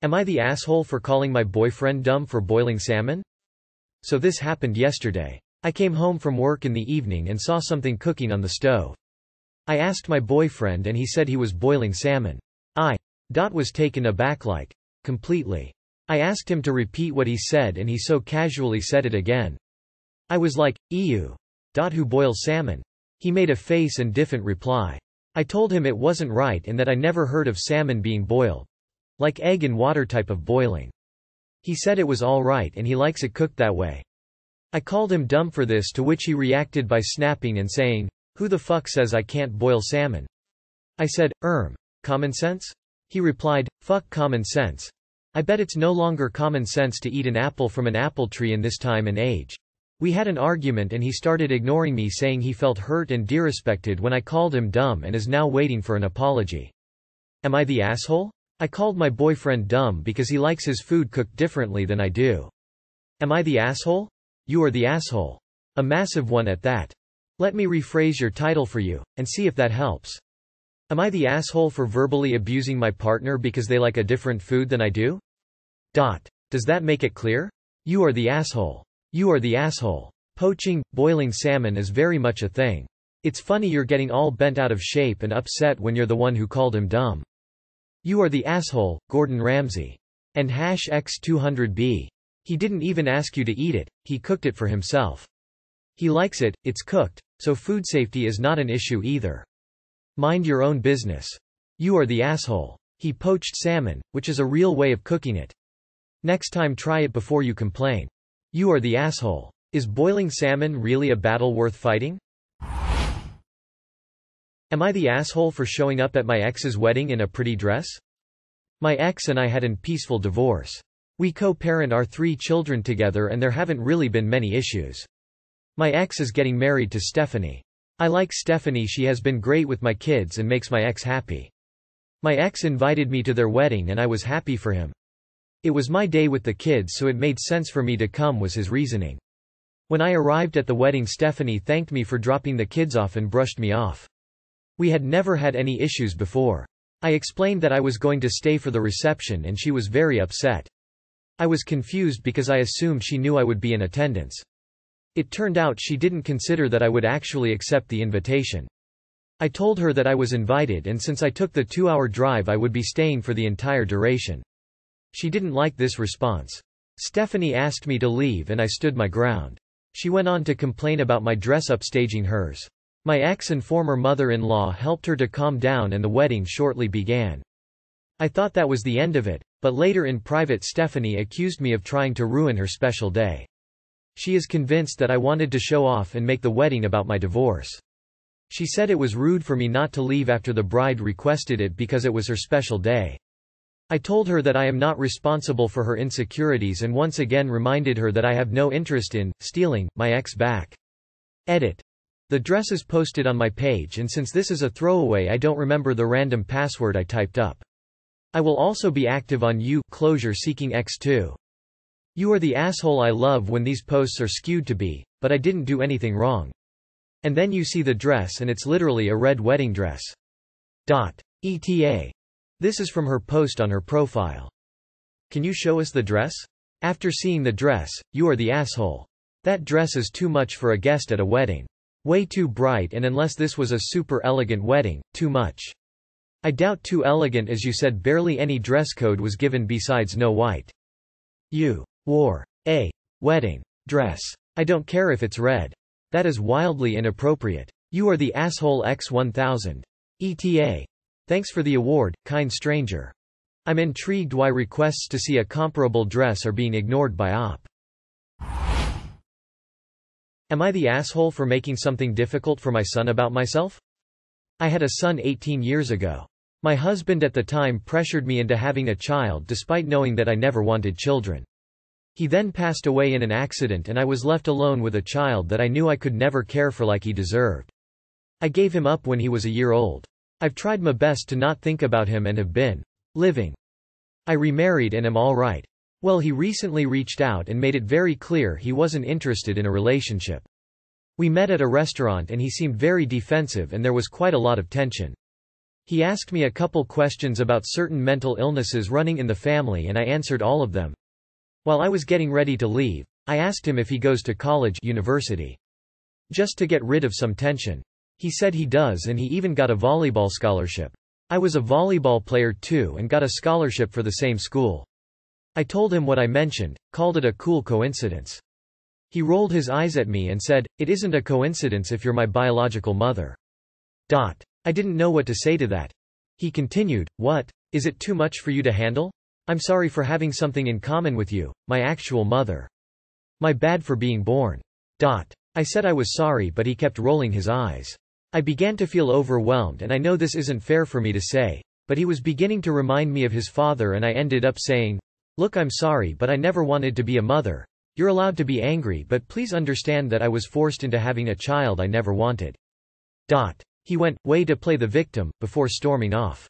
Am I the asshole for calling my boyfriend dumb for boiling salmon? So this happened yesterday. I came home from work in the evening and saw something cooking on the stove. I asked my boyfriend and he said he was boiling salmon. I was taken aback like, completely. I asked him to repeat what he said and he so casually said it again. I was like, ew. Who boils salmon? He made a face and different reply. I told him it wasn't right and that I never heard of salmon being boiled. Like egg in water type of boiling. He said it was all right and he likes it cooked that way. I called him dumb for this, to which he reacted by snapping and saying, "Who the fuck says I can't boil salmon?" I said, common sense? He replied, "Fuck common sense. I bet it's no longer common sense to eat an apple from an apple tree in this time and age." We had an argument and he started ignoring me, saying he felt hurt and disrespected when I called him dumb and is now waiting for an apology. Am I the asshole? I called my boyfriend dumb because he likes his food cooked differently than I do. Am I the asshole? You are the asshole. A massive one at that. Let me rephrase your title for you, and see if that helps. Am I the asshole for verbally abusing my partner because they like a different food than I do? Does that make it clear? You are the asshole. You are the asshole. Poaching, boiling salmon is very much a thing. It's funny you're getting all bent out of shape and upset when you're the one who called him dumb. You are the asshole, Gordon Ramsay. And #X200B. He didn't even ask you to eat it, he cooked it for himself. He likes it, it's cooked, so food safety is not an issue either. Mind your own business. You are the asshole. He poached salmon, which is a real way of cooking it. Next time try it before you complain. You are the asshole. Is boiling salmon really a battle worth fighting? Am I the asshole for showing up at my ex's wedding in a pretty dress? My ex and I had a peaceful divorce. We co-parent our 3 children together and there haven't really been many issues. My ex is getting married to Stephanie. I like Stephanie, she has been great with my kids and makes my ex happy. My ex invited me to their wedding and I was happy for him. It was my day with the kids, so it made sense for me to come, was his reasoning. When I arrived at the wedding, Stephanie thanked me for dropping the kids off and brushed me off. We had never had any issues before. I explained that I was going to stay for the reception and she was very upset. I was confused because I assumed she knew I would be in attendance. It turned out she didn't consider that I would actually accept the invitation. I told her that I was invited and since I took the 2-hour drive I would be staying for the entire duration. She didn't like this response. Stephanie asked me to leave and I stood my ground. She went on to complain about my dress up staging hers. My ex and former mother-in-law helped her to calm down and the wedding shortly began. I thought that was the end of it, but later in private Stephanie accused me of trying to ruin her special day. She is convinced that I wanted to show off and make the wedding about my divorce. She said it was rude for me not to leave after the bride requested it because it was her special day. I told her that I am not responsible for her insecurities and once again reminded her that I have no interest in stealing my ex back. Edit. The dress is posted on my page and since this is a throwaway I don't remember the random password I typed up. I will also be active on closure seeking X too. You are the asshole. I love when these posts are skewed to be, but I didn't do anything wrong. And then you see the dress and it's literally a red wedding dress. ETA. This is from her post on her profile. Can you show us the dress? After seeing the dress, you are the asshole. That dress is too much for a guest at a wedding. Way too bright and unless this was a super elegant wedding, too much. I doubt too elegant as you said barely any dress code was given besides no white. You wore a wedding dress. I don't care if it's red. That is wildly inappropriate. You are the asshole X1000. ETA. Thanks for the award, kind stranger. I'm intrigued why requests to see a comparable dress are being ignored by OP. Am I the asshole for making something difficult for my son about myself? I had a son 18 years ago. My husband at the time pressured me into having a child despite knowing that I never wanted children. He then passed away in an accident and I was left alone with a child that I knew I could never care for like he deserved. I gave him up when he was a year old. I've tried my best to not think about him and have been living. I remarried and am all right. Well, he recently reached out and made it very clear he wasn't interested in a relationship. We met at a restaurant and he seemed very defensive and there was quite a lot of tension. He asked me a couple questions about certain mental illnesses running in the family and I answered all of them. While I was getting ready to leave, I asked him if he goes to college university. Just to get rid of some tension. He said he does and he even got a volleyball scholarship. I was a volleyball player too and got a scholarship for the same school. I told him what I mentioned, called it a cool coincidence. He rolled his eyes at me and said, "It isn't a coincidence if you're my biological mother." I didn't know what to say to that. He continued, "What? Is it too much for you to handle? I'm sorry for having something in common with you, my actual mother. My bad for being born." I said I was sorry but he kept rolling his eyes. I began to feel overwhelmed and I know this isn't fair for me to say, but he was beginning to remind me of his father and I ended up saying, "Look, I'm sorry but I never wanted to be a mother. You're allowed to be angry but please understand that I was forced into having a child I never wanted." He went, way to play the victim, before storming off.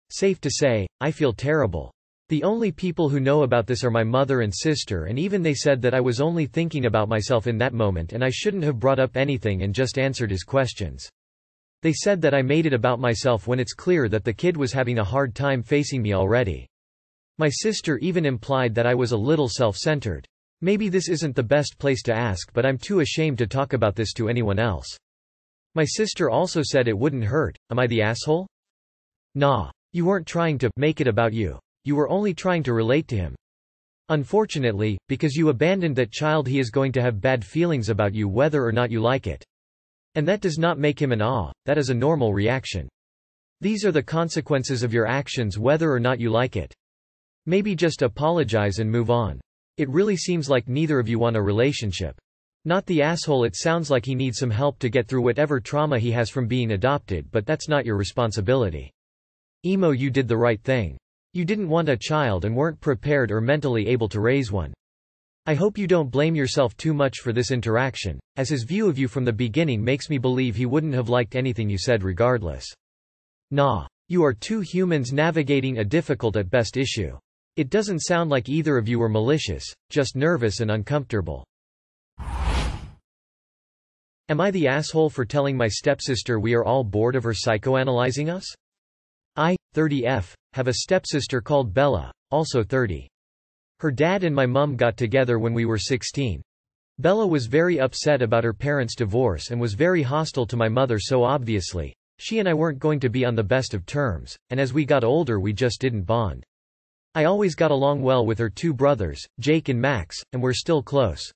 Safe to say, I feel terrible. The only people who know about this are my mother and sister and even they said that I was only thinking about myself in that moment and I shouldn't have brought up anything and just answered his questions. They said that I made it about myself when it's clear that the kid was having a hard time facing me already. My sister even implied that I was a little self-centered. Maybe this isn't the best place to ask but I'm too ashamed to talk about this to anyone else. My sister also said it wouldn't hurt. Am I the asshole? Nah. You weren't trying to make it about you. You were only trying to relate to him. Unfortunately, because you abandoned that child he is going to have bad feelings about you whether or not you like it. And that does not make him an awe, that is a normal reaction. These are the consequences of your actions whether or not you like it. Maybe just apologize and move on. It really seems like neither of you want a relationship. Not the asshole, it sounds like he needs some help to get through whatever trauma he has from being adopted but that's not your responsibility. Emo, you did the right thing. You didn't want a child and weren't prepared or mentally able to raise one. I hope you don't blame yourself too much for this interaction, as his view of you from the beginning makes me believe he wouldn't have liked anything you said regardless. Nah. You are two humans navigating a difficult at best issue. It doesn't sound like either of you were malicious, just nervous and uncomfortable. Am I the asshole for telling my stepsister we are all bored of her psychoanalyzing us? I, 30F, have a stepsister called Bella, also 30. Her dad and my mum got together when we were 16. Bella was very upset about her parents' divorce and was very hostile to my mother, so obviously, she and I weren't going to be on the best of terms, and as we got older we just didn't bond. I always got along well with her two brothers, Jake and Max, and we're still close.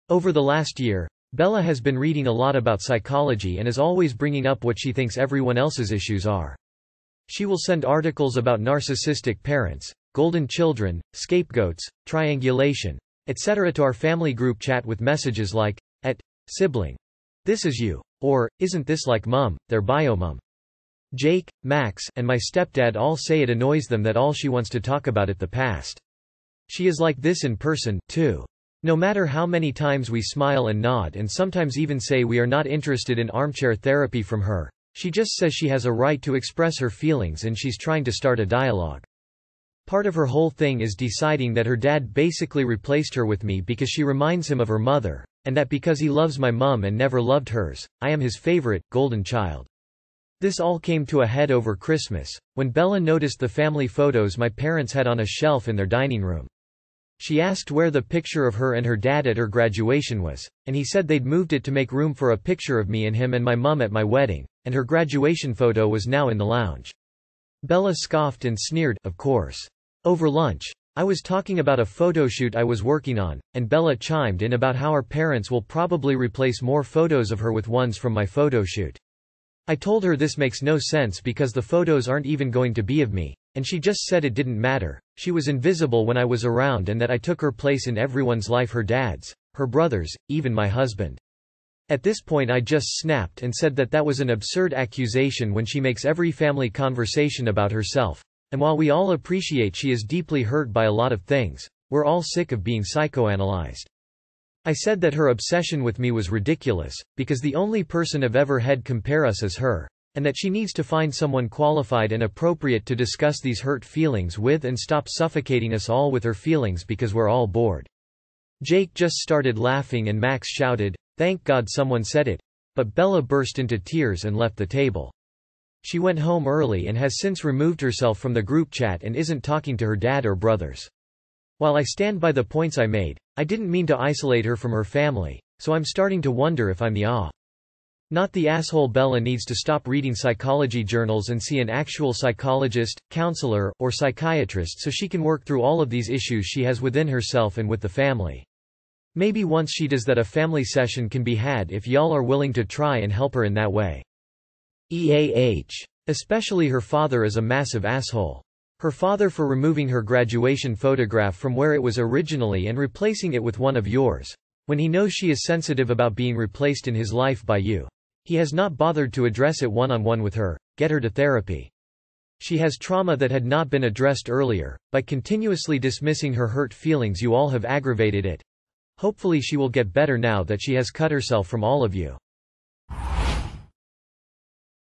Over the last year, Bella has been reading a lot about psychology and is always bringing up what she thinks everyone else's issues are. She will send articles about narcissistic parents, golden children, scapegoats, triangulation, etc. to our family group chat with messages like, sibling. This is you. Or, isn't this like mum, their bio-mum. Jake, Max, and my stepdad all say it annoys them that all she wants to talk about is the past. She is like this in person, too. No matter how many times we smile and nod and sometimes even say we are not interested in armchair therapy from her, she just says she has a right to express her feelings and she's trying to start a dialogue. Part of her whole thing is deciding that her dad basically replaced her with me because she reminds him of her mother, and that because he loves my mum and never loved hers, I am his favorite, golden child. This all came to a head over Christmas, when Bella noticed the family photos my parents had on a shelf in their dining room. She asked where the picture of her and her dad at her graduation was, and he said they'd moved it to make room for a picture of me and him and my mum at my wedding, and her graduation photo was now in the lounge. Bella scoffed and sneered, of course. Over lunch, I was talking about a photo shoot I was working on, and Bella chimed in about how our parents will probably replace more photos of her with ones from my photo shoot. I told her this makes no sense because the photos aren't even going to be of me, and she just said it didn't matter, she was invisible when I was around and that I took her place in everyone's life, her dad's, her brothers, even my husband. At this point I just snapped and said that was an absurd accusation when she makes every family conversation about herself, and while we all appreciate she is deeply hurt by a lot of things, we're all sick of being psychoanalyzed. I said that her obsession with me was ridiculous, because the only person I've ever had compare us is her, and that she needs to find someone qualified and appropriate to discuss these hurt feelings with and stop suffocating us all with her feelings because we're all bored. Jake just started laughing and Max shouted, "Thank God someone said it," but Bella burst into tears and left the table. She went home early and has since removed herself from the group chat and isn't talking to her dad or brothers. While I stand by the points I made, I didn't mean to isolate her from her family, so I'm starting to wonder if I'm the not the asshole. Bella needs to stop reading psychology journals and see an actual psychologist, counselor, or psychiatrist so she can work through all of these issues she has within herself and with the family. Maybe once she does that, a family session can be had if y'all are willing to try and help her in that way. Especially her father is a massive asshole. Her father for removing her graduation photograph from where it was originally and replacing it with one of yours, when he knows she is sensitive about being replaced in his life by you. He has not bothered to address it one-on-one with her, get her to therapy. She has trauma that had not been addressed earlier. By continuously dismissing her hurt feelings, you all have aggravated it. Hopefully she will get better now that she has cut herself from all of you.